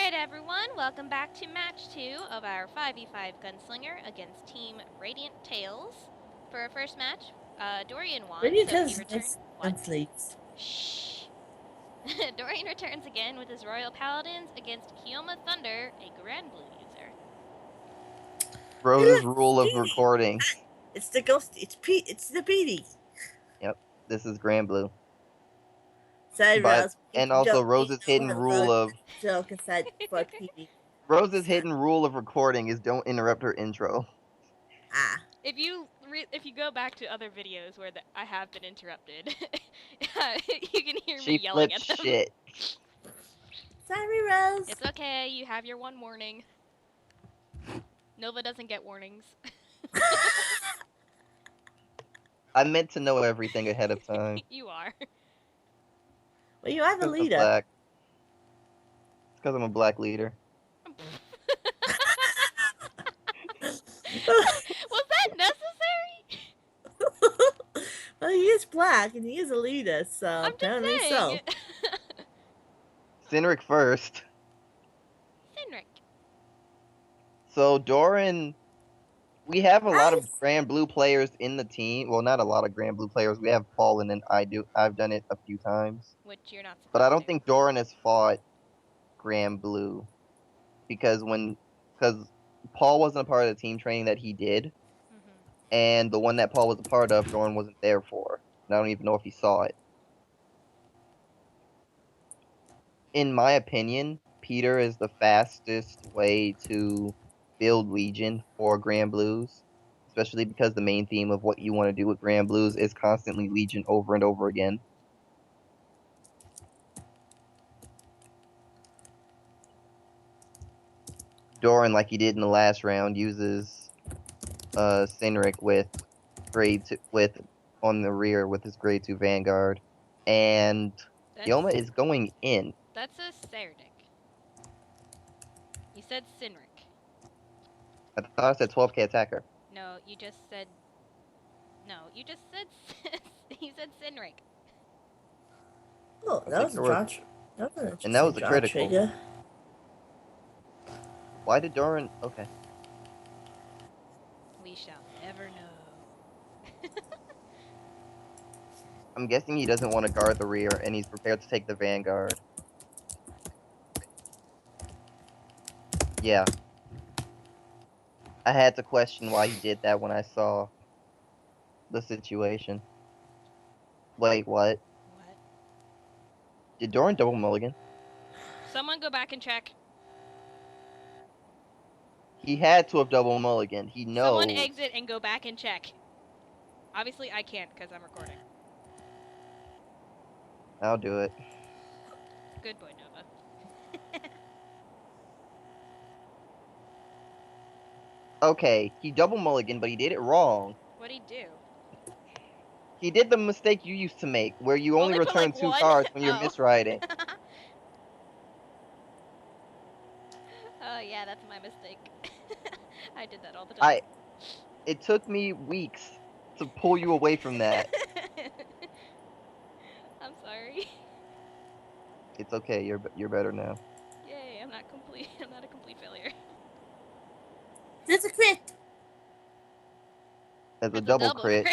Alright everyone, welcome back to match 2 of our 5v5 Gunslinger against Team Radiant Tails. For our first match, Doryan won, Radiant so he Tails returned. is What? Gunslinger. Shh. Doryan returns again with his Royal Paladins against Hyoma Thunder, a Granblue user. Rose's rule of recording. It's the ghost. It's the beady. Yep, this is Granblue. Sorry, Rose. And also Rose's hidden rule of joke aside for PD. Rose's hidden rule of recording is don't interrupt her intro. Ah. If you go back to other videos where I have been interrupted, you can hear me yelling at them. Shit. Sorry, Rose. It's okay. You have your one warning. Nova doesn't get warnings. I meant to know everything ahead of time. You are. Well, you are the leader. Black. It's because I'm a black leader. Was that necessary? Well, he is black and he is a leader, so I'm apparently just so. Cynric first. Cynric. So Doryan, we have a lot of Granblue players in the team. Well, not a lot of Granblue players. We have Paladin, and I've done it a few times. Which you're not supposed But I don't to. think Doryan has fought Granblue because Paul wasn't a part of the team training that he did, and the one that Paul was a part of, Doryan wasn't there for. And I don't even know if he saw it. In my opinion, Peter is the fastest way to build Legion for Granblues, especially because the main theme of what you want to do with Granblues is constantly Legion over and over again. Doryan, like he did in the last round, uses Cynric with on the rear with his grade 2 Vanguard, and Hyoma is going in. That's a Serdic. You said Cynric. I thought I said 12k attacker. No, you just said. No, you just said. You said Cynric. Oh, that was a draw. And that was a critical. Trigger. Why did Doryan? Okay. We shall never know. I'm guessing he doesn't want to guard the rear, and he's prepared to take the Vanguard. Yeah. I had to question why he did that when I saw the situation. Wait, what? What? Did Doryan double mulligan? Someone go back and check. He had to have double mulligan. He knows. Someone exit and go back and check. Obviously, I can't because I'm recording. I'll do it. Good boy, Nova. Okay, he double mulligan, but he did it wrong. What'd he do? He did the mistake you used to make, where you only return like 2 one? cards when you're misriding. Oh yeah, that's my mistake. I did that all the time. It took me weeks to pull you away from that. I'm sorry. It's okay. You're better now. Yay! I'm not a complete failure. That's a crit. That's a double crit.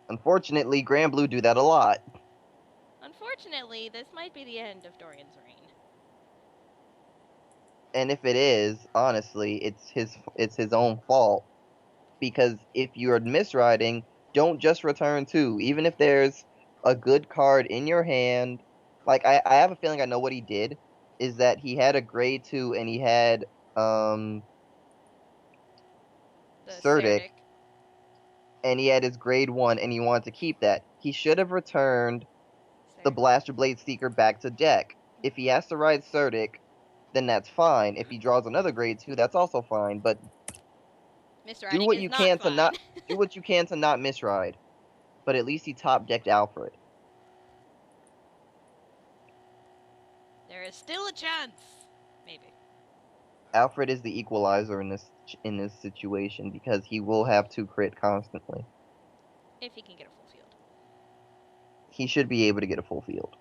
Unfortunately, Granblue do that a lot. Unfortunately, this might be the end of Doryan's reign. And if it is, honestly, it's his own fault. Because if you're misriding, don't just return 2. Even if there's a good card in your hand. Like, I have a feeling I know what he did. Is that he had a grade 2 and he had, Serdic. And he had his grade 1 and he wanted to keep that. He should have returned the Blaster Blade Seeker back to deck. If he has to ride Serdic, then that's fine. If he draws another grade 2, that's also fine. But do what you can to not do what you can to not misride. But at least he top decked Alfred. There is still a chance. Maybe. Alfred is the equalizer in this situation because he will have 2 crit constantly. If he can get a full field. He should be able to get a full field.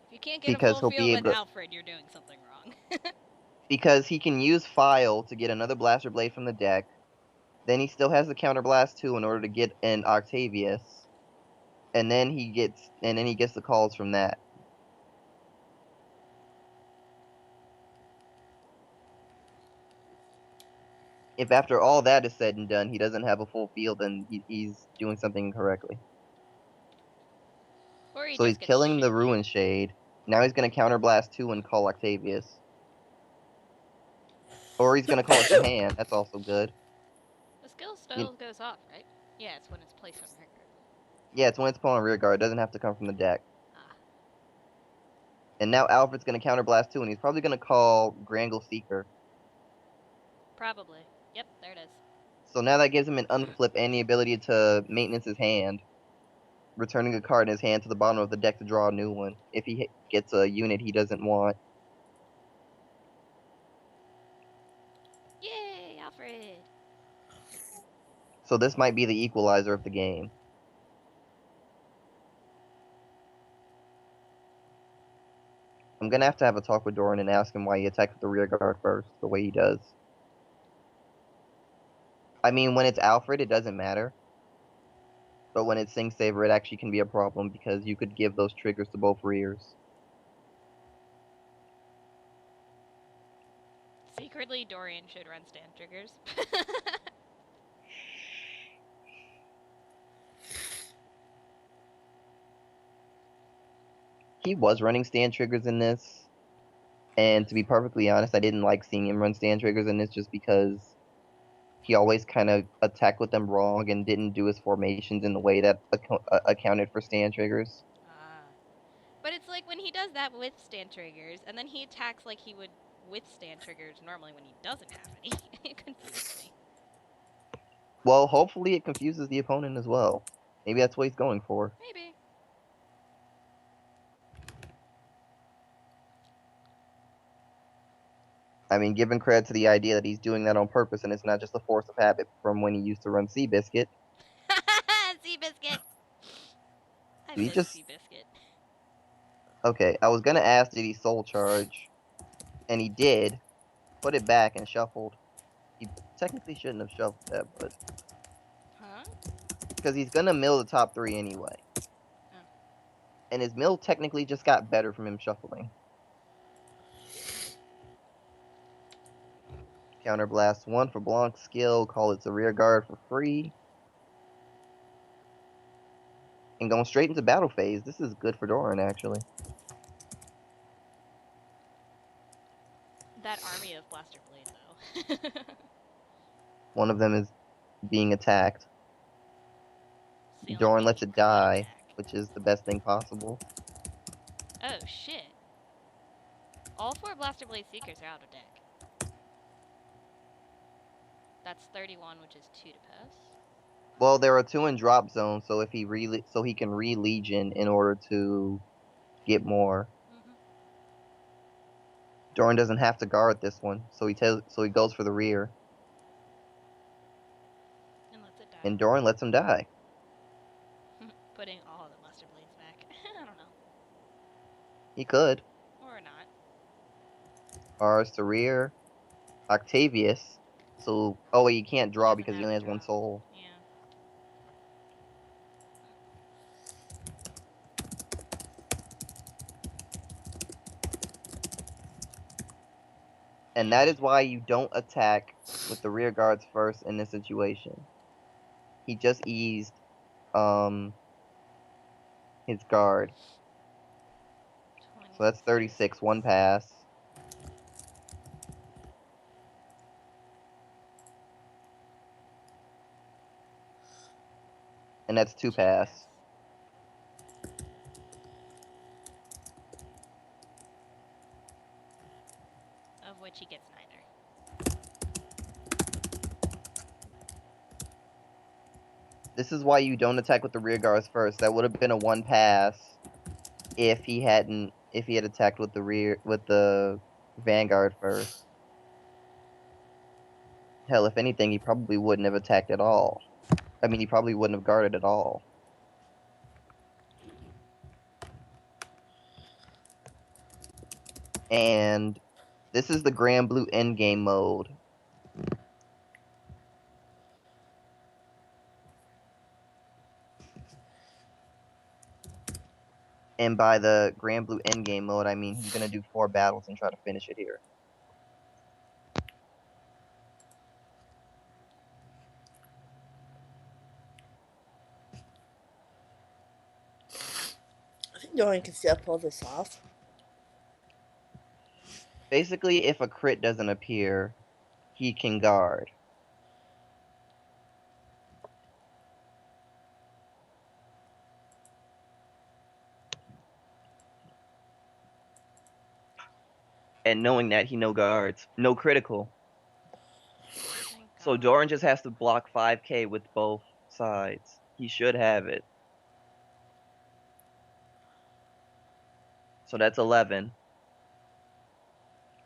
If you can't get a full field with Alfred, you're doing something wrong. Because he can use File to get another Blaster Blade from the deck. Then he still has the Counterblast 2 in order to get an Octavius. And then he gets the calls from that. If after all that is said and done, he doesn't have a full field, then he's doing something incorrectly. Or So he's killing the Ruin Shade. Now he's going to Counterblast 2 and call Octavius. Or he's going to call it to hand. That's also good. The skill still goes off, right? Yeah, it's when it's placed on rear guard. Yeah, it's when it's put on rear guard. It doesn't have to come from the deck. And now Alfred's going to Counterblast 2, and he's probably going to call Granblue Seeker. Probably. Yep, there it is. So now that gives him an unflip and the ability to maintenance his hand, returning a card in his hand to the bottom of the deck to draw a new one, if he gets a unit he doesn't want. Yay, Alfred! So this might be the equalizer of the game. I'm going to have a talk with Doryan and ask him why he attacked with the rear guard first, the way he does. I mean, when it's Alfred, it doesn't matter. But when it's Sing Saver, it actually can be a problem because you could give those triggers to both rears. Secretly, Doryan should run stand triggers. He was running stand triggers in this. And to be perfectly honest, I didn't like seeing him run stand triggers in this just because he always kind of attacked with them wrong and didn't do his formations in the way that accounted for stand triggers. But it's like when he does that with stand triggers, and then he attacks like he would with stand triggers normally when he doesn't have any. It confuses me. Well, hopefully it confuses the opponent as well. Maybe that's what he's going for. Maybe. I mean, giving credit to the idea that he's doing that on purpose and it's not just a force of habit from when he used to run Seabiscuit. Seabiscuit! I miss Seabiscuit. Okay, I was gonna ask, did he soul charge? And he did. Put it back and shuffled. He technically shouldn't have shuffled that, but... Huh? Because he's gonna mill the top 3 anyway. Oh. And his mill technically just got better from him shuffling. Counterblast 1 for Blanc's skill, call it to rear guard for free. And going straight into battle phase. This is good for Doryan, actually. That army of Blaster Blade, though. One of them is being attacked. Doryan lets it die, which is the best thing possible. Oh, shit. All 4 Blaster Blade Seekers are out of deck. That's 31, which is 2 to pass. Well, there are 2 in drop zone, so if he can re-legion in order to get more. Doryan doesn't have to guard this one, so he goes for the rear. And lets it die. And Doryan lets him die. Putting all the Blaster Blades back. I don't know. He could. Or not. R's to rear. Octavius. So, oh wait, he can't draw because he only has 1 soul. Yeah. And that is why you don't attack with the rear guards first in this situation. He just eased his guard. So that's 36, 1 pass. And that's 2 pass. Of which he gets neither. This is why you don't attack with the rear guards first. That would have been a 1 pass if he had attacked with the Vanguard first. Hell, if anything, he probably wouldn't have attacked at all. I mean, he probably wouldn't have guarded at all. And This is the Granblue endgame mode. And by the Granblue endgame mode, I mean he's going to do 4 battles and try to finish it here. I think Doryan can still pull this off. Basically, if a crit doesn't appear, he can guard. And knowing that, he no guards. No critical. So Doryan just has to block 5k with both sides. He should have it. So that's 11.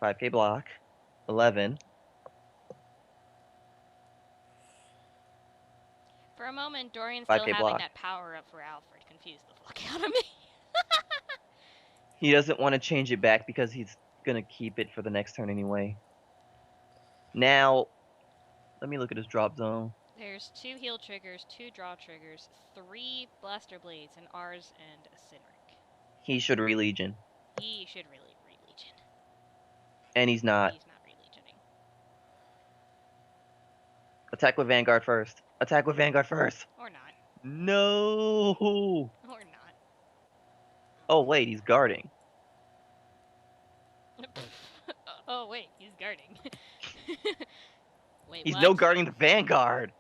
5k block. 11. For a moment, Doryan still having block. that power up for Alfred confused the fuck out of me. He doesn't want to change it back because he's going to keep it for the next turn anyway. Now, let me look at his drop zone. There's 2 heal triggers, 2 draw triggers, 3 blaster blades, an Ars, and a Sinric. He should re-legion. He should really re-legion. And he's not. He's not re-legioning. Attack with Vanguard first. Attack with Vanguard first. Or not. No. Or not. Oh, wait, he's guarding. Oh, wait, he's guarding. Wait, he's what? no guarding the Vanguard.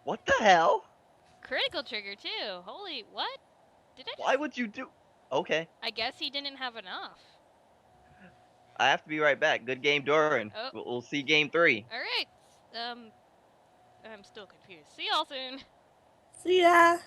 What the hell? Critical trigger, too. Holy, what? Did I just... Why would you do... Okay. I guess he didn't have enough. I have to be right back. Good game, Doryan. Oh. We'll see game 3. Alright. I'm still confused. See y'all soon. See ya.